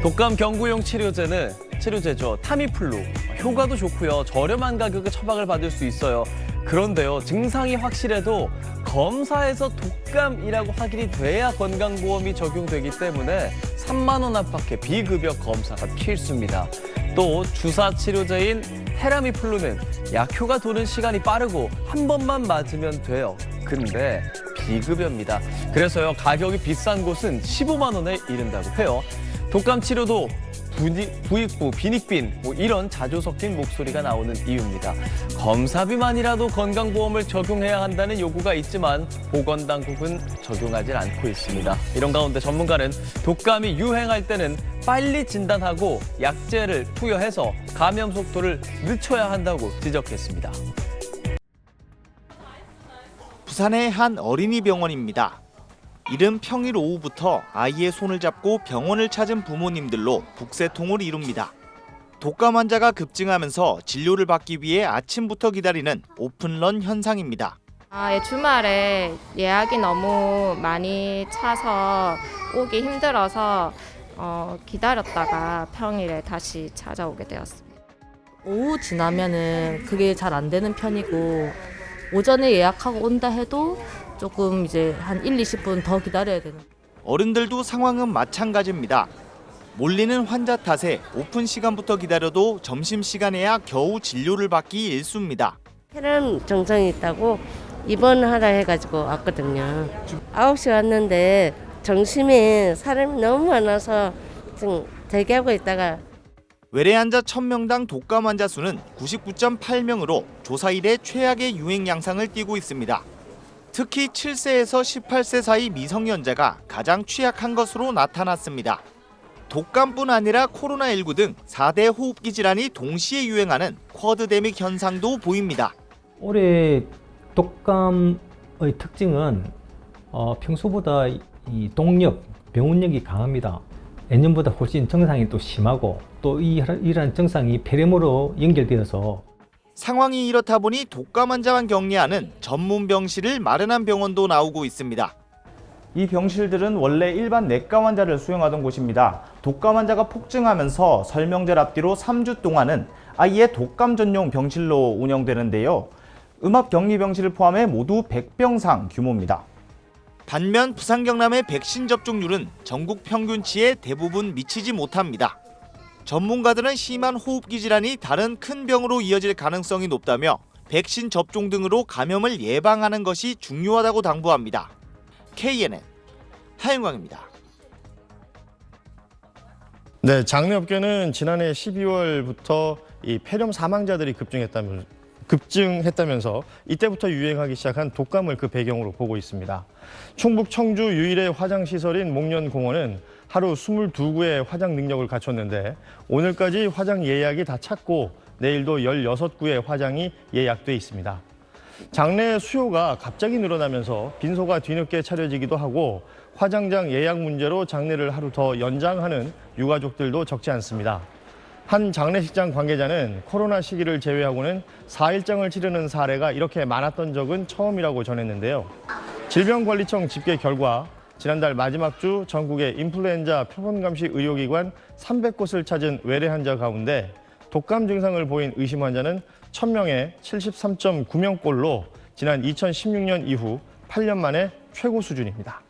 독감 경구용 치료제죠. 타미플루. 효과도 좋고요. 저렴한 가격에 처방을 받을 수 있어요. 그런데요, 증상이 확실해도 검사에서 독감이라고 확인이 돼야 건강보험이 적용되기 때문에 3만 원 안팎의 비급여 검사가 필수입니다. 또 주사 치료제인 테라미플루는 약효가 도는 시간이 빠르고 한 번만 맞으면 돼요. 근데 비급여입니다. 그래서요, 가격이 비싼 곳은 15만 원에 이른다고 해요. 독감 치료도 부익부, 빈익빈 이런 자주 섞인 목소리가 나오는 이유입니다. 검사비만이라도 건강보험을 적용해야 한다는 요구가 있지만 보건당국은 적용하지 않고 있습니다. 이런 가운데 전문가는 독감이 유행할 때는 빨리 진단하고 약제를 투여해서 감염 속도를 늦춰야 한다고 지적했습니다. 부산의 한 어린이 병원입니다. 이른 평일 오후부터 아이의 손을 잡고 병원을 찾은 부모님들로 북새통을 이룹니다. 독감 환자가 급증하면서 진료를 받기 위해 아침부터 기다리는 오픈런 현상입니다. 주말에 예약이 너무 많이 차서 오기 힘들어서 기다렸다가 평일에 다시 찾아오게 되었습니다. 오후 지나면은 그게 잘 안 되는 편이고 오전에 예약하고 온다 해도 조금 이제 한 1, 20분 더 기다려야 되는. 어른들도 상황은 마찬가지입니다. 몰리는 환자 탓에 오픈 시간부터 기다려도 점심시간에야 겨우 진료를 받기 일쑤입니다. 폐렴 증상이 있다고 입원하라 해가지고 왔거든요. 9시 왔는데 점심에 사람이 너무 많아서 지금 대기하고 있다가 외래 환자 1000명당 독감 환자 수는 99.8명으로 조사 이래 최악의 유행 양상을 띠고 있습니다. 특히 7세에서 18세 사이 미성년자가 가장 취약한 것으로 나타났습니다. 독감뿐 아니라 코로나19 등 4대 호흡기 질환이 동시에 유행하는 쿼드데믹 현상도 보입니다. 올해 독감의 특징은 평소보다 이 동력, 병원력이 강합니다. 예년보다 훨씬 증상이 또 심하고 또 이러한 증상이 폐렴으로 연결되어서 상황이 이렇다 보니 독감 환자만 격리하는 전문 병실을 마련한 병원도 나오고 있습니다. 이 병실들은 원래 일반 내과 환자를 수용하던 곳입니다. 독감 환자가 폭증하면서 설명절 앞뒤로 3주 동안은 아예 독감 전용 병실로 운영되는데요. 음압 격리 병실을 포함해 모두 100병상 규모입니다. 반면 부산 경남의 백신 접종률은 전국 평균치에 대부분 미치지 못합니다. 전문가들은 심한 호흡기 질환이 다른 큰 병으로 이어질 가능성이 높다며 백신 접종 등으로 감염을 예방하는 것이 중요하다고 당부합니다. KNN 하윤광입니다. 네, 장례업계는 지난해 12월부터 이 폐렴 사망자들이 급증했다면서 이때부터 유행하기 시작한 독감을 그 배경으로 보고 있습니다. 충북 청주 유일의 화장시설인 목련공원은 하루 22구의 화장 능력을 갖췄는데 오늘까지 화장 예약이 다 찼고 내일도 16구의 화장이 예약돼 있습니다. 장례 수요가 갑자기 늘어나면서 빈소가 뒤늦게 차려지기도 하고 화장장 예약 문제로 장례를 하루 더 연장하는 유가족들도 적지 않습니다. 한 장례식장 관계자는 코로나 시기를 제외하고는 4일장을 치르는 사례가 이렇게 많았던 적은 처음이라고 전했는데요. 질병관리청 집계 결과 지난달 마지막 주 전국의 인플루엔자 표본감시 의료기관 300곳을 찾은 외래 환자 가운데 독감 증상을 보인 의심 환자는 1000명에 73.9명꼴로 지난 2016년 이후 8년 만에 최고 수준입니다.